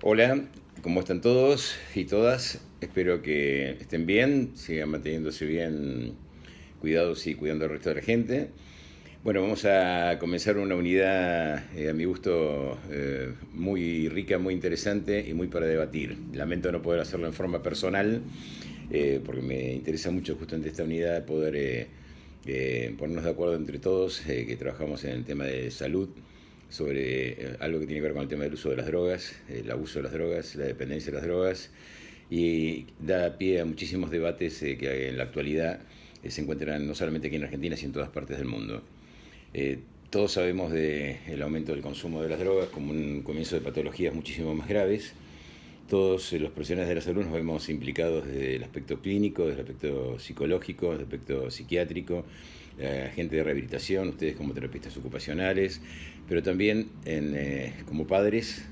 Hola, ¿cómo están todos y todas? Espero que estén bien, sigan manteniéndose bien cuidados y cuidando al resto de la gente. Bueno, vamos a comenzar una unidad, a mi gusto, muy rica, muy interesante y muy para debatir. Lamento no poder hacerlo en forma personal, porque me interesa mucho justamente esta unidad poder ponernos de acuerdo entre todos que trabajamos en el tema de salud sobre algo que tiene que ver con el tema del uso de las drogas, el abuso de las drogas, la dependencia de las drogas, y da pie a muchísimos debates que en la actualidad se encuentran no solamente aquí en Argentina, sino en todas partes del mundo. Eh, todos sabemos del aumento del consumo de las drogas como un comienzo de patologías muchísimo más graves. Todos los profesionales de la salud nos vemos implicados desde el aspecto clínico, desde el aspecto psicológico, desde el aspecto psiquiátrico, la gente de rehabilitación, ustedes como terapeutas ocupacionales, pero también como padres,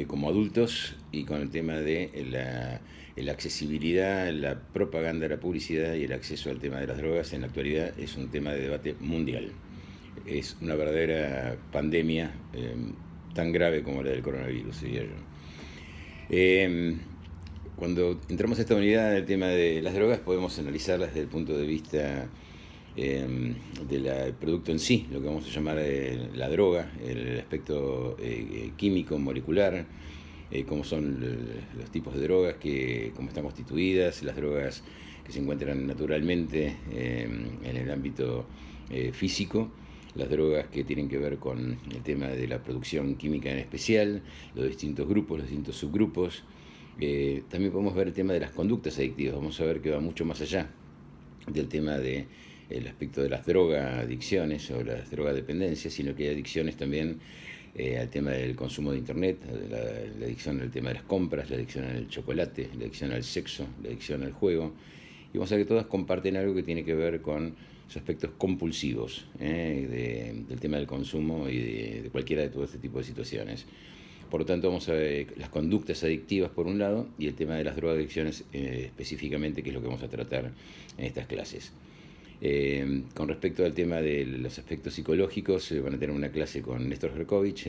como adultos y con el tema de la accesibilidad, la propaganda, la publicidad y el acceso al tema de las drogas en la actualidad es un tema de debate mundial. Es una verdadera pandemia tan grave como la del coronavirus, diría yo. Eh, Cuando entramos a esta unidad del tema de las drogas, podemos analizarlas desde el punto de vista del producto en sí, lo que vamos a llamar la droga, el aspecto químico, molecular, cómo son los tipos de drogas, cómo están constituidas, las drogas que se encuentran naturalmente en el ámbito físico, las drogas que tienen que ver con el tema de la producción química en especial, los distintos grupos, los distintos subgrupos. También podemos ver el tema de las conductas adictivas, vamos a ver que va mucho más allá del tema de el aspecto de las drogadicciones o las drogadependencias, sino que hay adicciones también al tema del consumo de internet, la adicción al tema de las compras, la adicción al chocolate, la adicción al sexo, la adicción al juego. Y vamos a ver que todas comparten algo que tiene que ver con sus aspectos compulsivos del tema del consumo y de cualquiera de todo este tipo de situaciones. Por lo tanto, vamos a ver las conductas adictivas por un lado y el tema de las drogadicciones específicamente, que es lo que vamos a tratar en estas clases. Con respecto al tema de los aspectos psicológicos, van a tener una clase con Néstor Jerkovich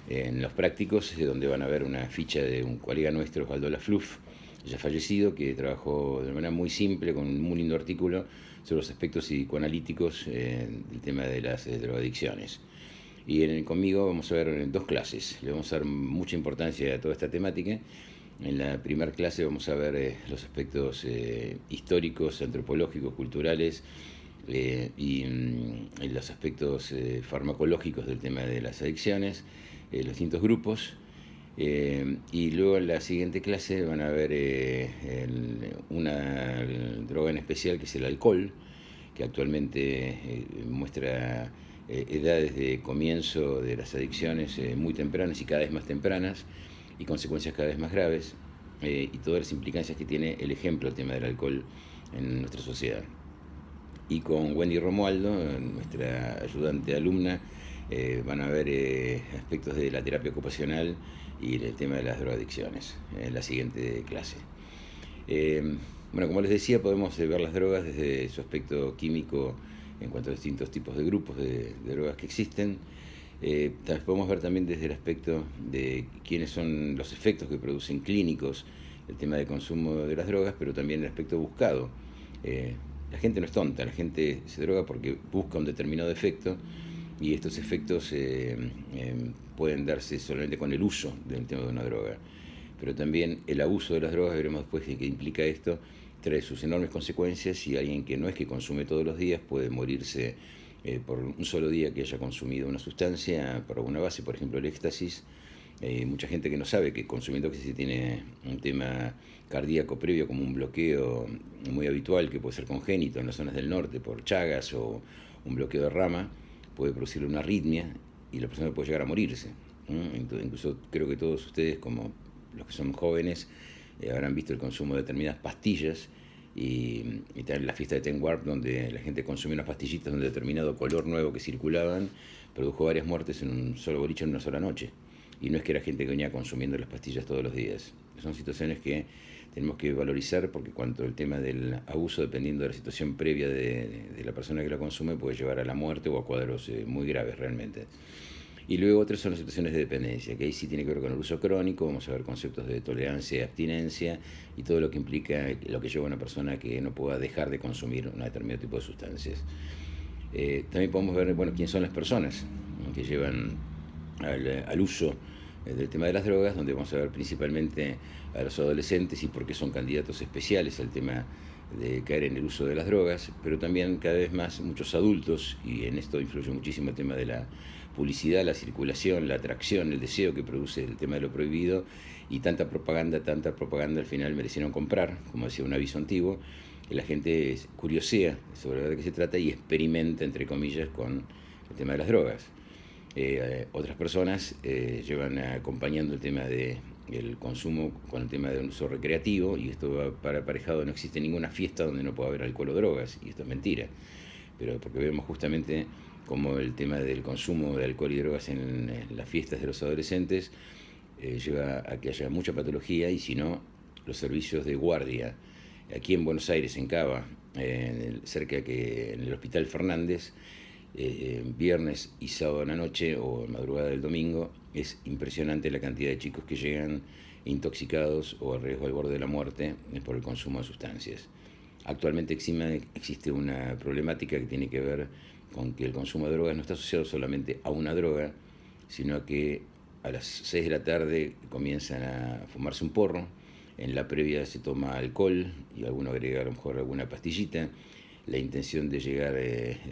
en los prácticos, donde van a ver una ficha de un colega nuestro, Osvaldo Lafluf, ya fallecido, que trabajó de manera muy simple, con un muy lindo artículo sobre los aspectos psicoanalíticos del tema de las drogadicciones. Y conmigo vamos a ver dos clases. Le vamos a dar mucha importancia a toda esta temática. En la primera clase vamos a ver los aspectos históricos, antropológicos, culturales y los aspectos farmacológicos del tema de las adicciones, los distintos grupos. Y luego en la siguiente clase van a ver una droga en especial que es el alcohol, que actualmente muestra edades de comienzo de las adicciones muy tempranas y cada vez más tempranas y consecuencias cada vez más graves y todas las implicancias que tiene el ejemplo, el tema del alcohol en nuestra sociedad. Y con Wendy Romualdo, nuestra ayudante alumna, van a ver aspectos de la terapia ocupacional y el tema de las drogadicciones en la siguiente clase. Bueno, como les decía, podemos ver las drogas desde su aspecto químico en cuanto a distintos tipos de grupos de drogas que existen. Podemos ver también desde el aspecto de quiénes son los efectos que producen clínicos el tema de consumo de las drogas, pero también el aspecto buscado. La gente no es tonta, la gente se droga porque busca un determinado efecto y estos efectos pueden darse solamente con el uso del tema de una droga. Pero también el abuso de las drogas, veremos después qué implica esto, trae sus enormes consecuencias y alguien que no es que consume todos los días puede morirse por un solo día que haya consumido una sustancia por alguna base, por ejemplo el éxtasis. Mucha gente que no sabe que consumiendo que se tiene un tema cardíaco previo como un bloqueo muy habitual que puede ser congénito en las zonas del norte por Chagas o un bloqueo de rama, puede producirle una arritmia y la persona puede llegar a morirse. Entonces, incluso creo que todos ustedes, como los que son jóvenes, habrán visto el consumo de determinadas pastillas y también la fiesta de Ten Warp, donde la gente consumió unas pastillitas de un determinado color nuevo que circulaban, produjo varias muertes en un solo boliche en una sola noche. Y no es que era gente que venía consumiendo las pastillas todos los días. Son situaciones que tenemos que valorizar porque cuanto el tema del abuso, dependiendo de la situación previa de la persona que la consume, puede llevar a la muerte o a cuadros muy graves realmente. Y luego otras son las situaciones de dependencia, que ahí sí tiene que ver con el uso crónico, vamos a ver conceptos de tolerancia y abstinencia y todo lo que implica lo que lleva a una persona que no pueda dejar de consumir un determinado tipo de sustancias. También podemos ver, bueno, quiénes son las personas que llevan al uso del tema de las drogas, donde vamos a ver principalmente a los adolescentes y por qué son candidatos especiales al tema de caer en el uso de las drogas, pero también cada vez más muchos adultos, y en esto influye muchísimo el tema de la publicidad, la circulación, la atracción, el deseo que produce el tema de lo prohibido, y tanta propaganda al final merecieron comprar, como decía un aviso antiguo, que la gente curiosea sobre de qué se trata y experimenta, entre comillas, con el tema de las drogas. Otras personas llevan acompañando el tema del consumo con el tema del uso recreativo, y esto va para aparejado, no existe ninguna fiesta donde no pueda haber alcohol o drogas, y esto es mentira, pero porque vemos justamente como el tema del consumo de alcohol y drogas en las fiestas de los adolescentes lleva a que haya mucha patología, y si no, los servicios de guardia, aquí en Buenos Aires, en Cava, cerca que en el Hospital Fernández, viernes y sábado en la noche o madrugada del domingo, es impresionante la cantidad de chicos que llegan intoxicados o a riesgo al borde de la muerte por el consumo de sustancias. Actualmente existe una problemática que tiene que ver con que el consumo de drogas no está asociado solamente a una droga, sino que a las 6 de la tarde comienzan a fumarse un porro, en la previa se toma alcohol y alguno agrega a lo mejor alguna pastillita. La intención de llegar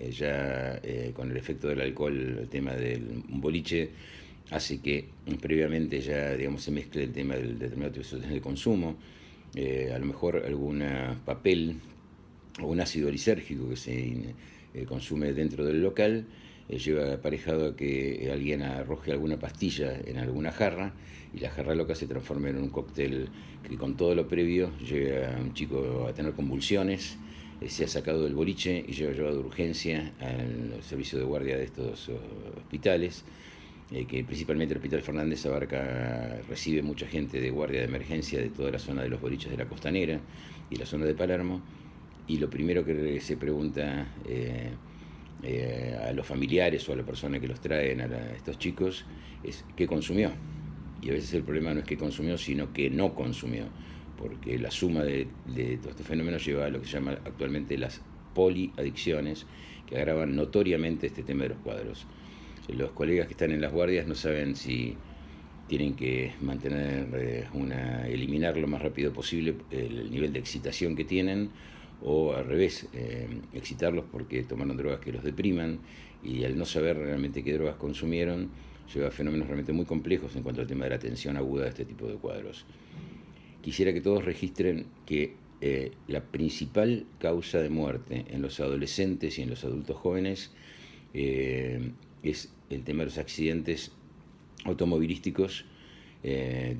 ya con el efecto del alcohol, el tema del boliche, hace que previamente ya, digamos, se mezcle el tema del determinado tipo de sustancias de consumo, a lo mejor algún papel o un ácido lisérgico que se consume dentro del local, lleva aparejado a que alguien arroje alguna pastilla en alguna jarra, y la jarra loca se transforma en un cóctel que con todo lo previo llega a un chico a tener convulsiones, se ha sacado del boliche y llevado de urgencia al servicio de guardia de estos hospitales, que principalmente el Hospital Fernández recibe mucha gente de guardia de emergencia de toda la zona de los boliches de la Costanera y la zona de Palermo, y lo primero que se pregunta a los familiares o a la persona que los traen estos chicos es ¿qué consumió? Y a veces el problema no es qué consumió, sino que no consumió, porque la suma de todos estos fenómenos lleva a lo que se llama actualmente las poliadicciones, que agravan notoriamente este tema de los cuadros. Los colegas que están en las guardias no saben si tienen que eliminar lo más rápido posible el nivel de excitación que tienen, o al revés, excitarlos porque tomaron drogas que los depriman, y al no saber realmente qué drogas consumieron, lleva a fenómenos realmente muy complejos en cuanto al tema de la tensión aguda de este tipo de cuadros. Quisiera que todos registren que la principal causa de muerte en los adolescentes y en los adultos jóvenes es el tema de los accidentes automovilísticos,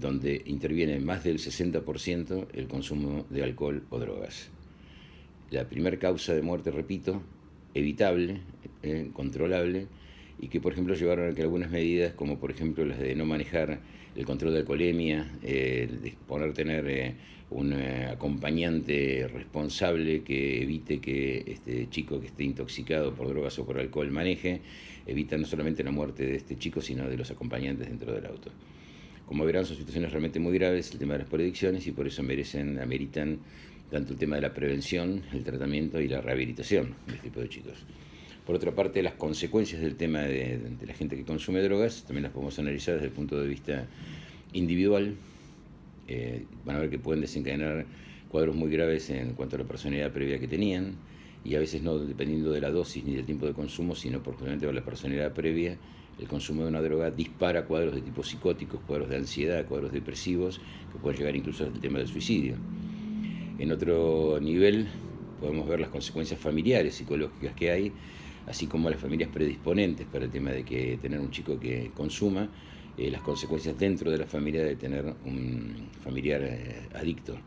donde interviene más del 60% el consumo de alcohol o drogas. La primera causa de muerte, repito, evitable, controlable, y que por ejemplo llevaron a que algunas medidas, como por ejemplo las de no manejar, el control de alcoholemia, de tener un acompañante responsable que evite que este chico que esté intoxicado por drogas o por alcohol maneje, evita no solamente la muerte de este chico, sino de los acompañantes dentro del auto. Como verán, son situaciones realmente muy graves el tema de las poladicciones, y por eso ameritan tanto el tema de la prevención, el tratamiento y la rehabilitación de este tipo de chicos. Por otra parte, las consecuencias del tema de la gente que consume drogas también las podemos analizar desde el punto de vista individual. Van a ver que pueden desencadenar cuadros muy graves en cuanto a la personalidad previa que tenían, y a veces no dependiendo de la dosis ni del tiempo de consumo, sino justamente por la personalidad previa. El consumo de una droga dispara cuadros de tipo psicóticos, cuadros de ansiedad, cuadros depresivos, que pueden llegar incluso al tema del suicidio. En otro nivel podemos ver las consecuencias familiares, psicológicas que hay, así como las familias predisponentes para el tema de que tener un chico que consuma, las consecuencias dentro de la familia de tener un familiar adicto,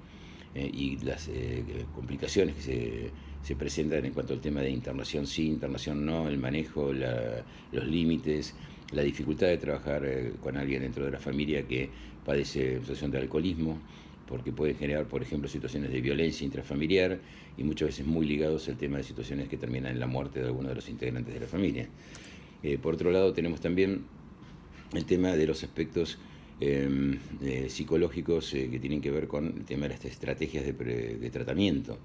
y las complicaciones que se presentan en cuanto al tema de internación sí, internación no, el manejo, los límites, la dificultad de trabajar con alguien dentro de la familia que padece situación de alcoholismo, porque pueden generar, por ejemplo, situaciones de violencia intrafamiliar, y muchas veces muy ligados al tema de situaciones que terminan en la muerte de alguno de los integrantes de la familia. Por otro lado, tenemos también el tema de los aspectos psicológicos que tienen que ver con el tema de las estrategias de tratamiento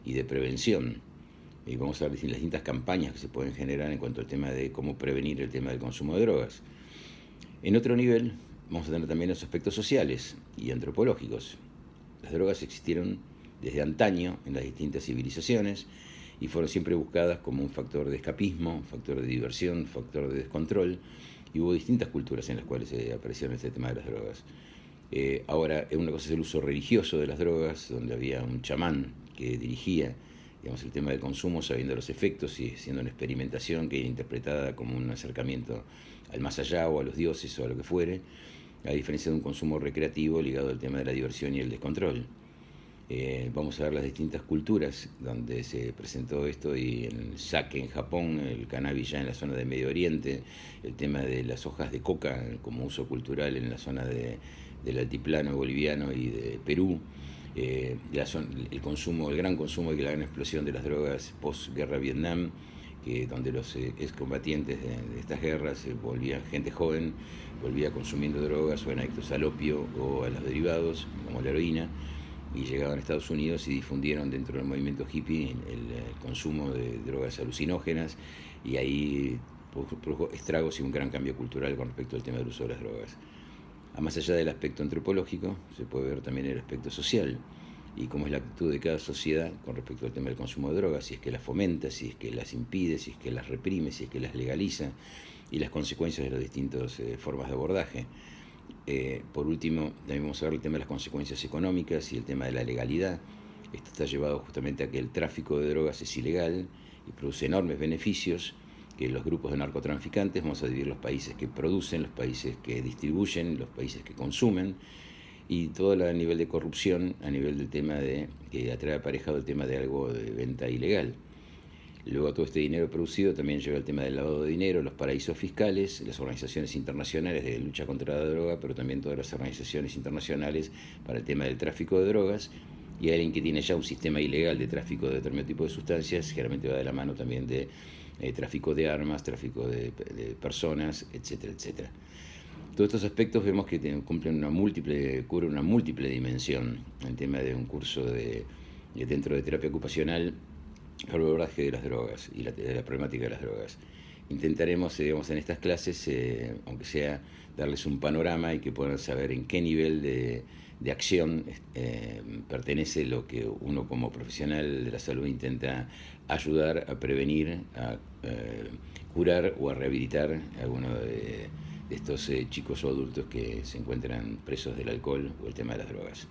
y de prevención. Y vamos a ver las distintas campañas que se pueden generar en cuanto al tema de cómo prevenir el tema del consumo de drogas. En otro nivel, vamos a tener también los aspectos sociales y antropológicos. Las drogas existieron desde antaño en las distintas civilizaciones y fueron siempre buscadas como un factor de escapismo, un factor de diversión, un factor de descontrol, y hubo distintas culturas en las cuales aparecieron este tema de las drogas. Ahora, una cosa es el uso religioso de las drogas, donde había un chamán que dirigía, digamos, el tema del consumo, sabiendo los efectos y siendo una experimentación que era interpretada como un acercamiento al más allá o a los dioses o a lo que fuere, a diferencia de un consumo recreativo ligado al tema de la diversión y el descontrol. Vamos a ver las distintas culturas donde se presentó esto, y en el sake en Japón, el cannabis ya en la zona de Medio Oriente, el tema de las hojas de coca como uso cultural en la zona del altiplano boliviano y de Perú, el consumo, el gran consumo y la gran explosión de las drogas post-guerra Vietnam, donde los excombatientes de estas guerras volvían, gente joven, volvía consumiendo drogas o en adictos al opio o a los derivados, como la heroína, y llegaban a Estados Unidos y difundieron dentro del movimiento hippie el consumo de drogas alucinógenas, y ahí produjo estragos y un gran cambio cultural con respecto al tema del uso de las drogas. Más allá del aspecto antropológico, se puede ver también el aspecto social y cómo es la actitud de cada sociedad con respecto al tema del consumo de drogas, si es que las fomenta, si es que las impide, si es que las reprime, si es que las legaliza, y las consecuencias de las distintas formas de abordaje. Por último, también vamos a ver el tema de las consecuencias económicas y el tema de la legalidad. Esto está llevado justamente a que el tráfico de drogas es ilegal y produce enormes beneficios, que los grupos de narcotraficantes, vamos a dividir los países que producen, los países que distribuyen, los países que consumen, y todo a nivel de corrupción, a nivel del tema de que atrae aparejado el tema de algo de venta ilegal. Luego todo este dinero producido también lleva el tema del lavado de dinero, los paraísos fiscales, las organizaciones internacionales de lucha contra la droga, pero también todas las organizaciones internacionales para el tema del tráfico de drogas, y alguien que tiene ya un sistema ilegal de tráfico de determinado tipo de sustancias, generalmente va de la mano también de tráfico de armas, tráfico de personas, etcétera, etcétera. Todos estos aspectos vemos que cubren una múltiple dimensión. El tema de un curso dentro de terapia ocupacional para el abordaje de las drogas y la problemática de las drogas. Intentaremos, digamos, en estas clases, aunque sea darles un panorama y que puedan saber en qué nivel de acción pertenece lo que uno como profesional de la salud intenta ayudar a prevenir, a curar o a rehabilitar a alguno de estos chicos o adultos que se encuentran presos del alcohol o el tema de las drogas.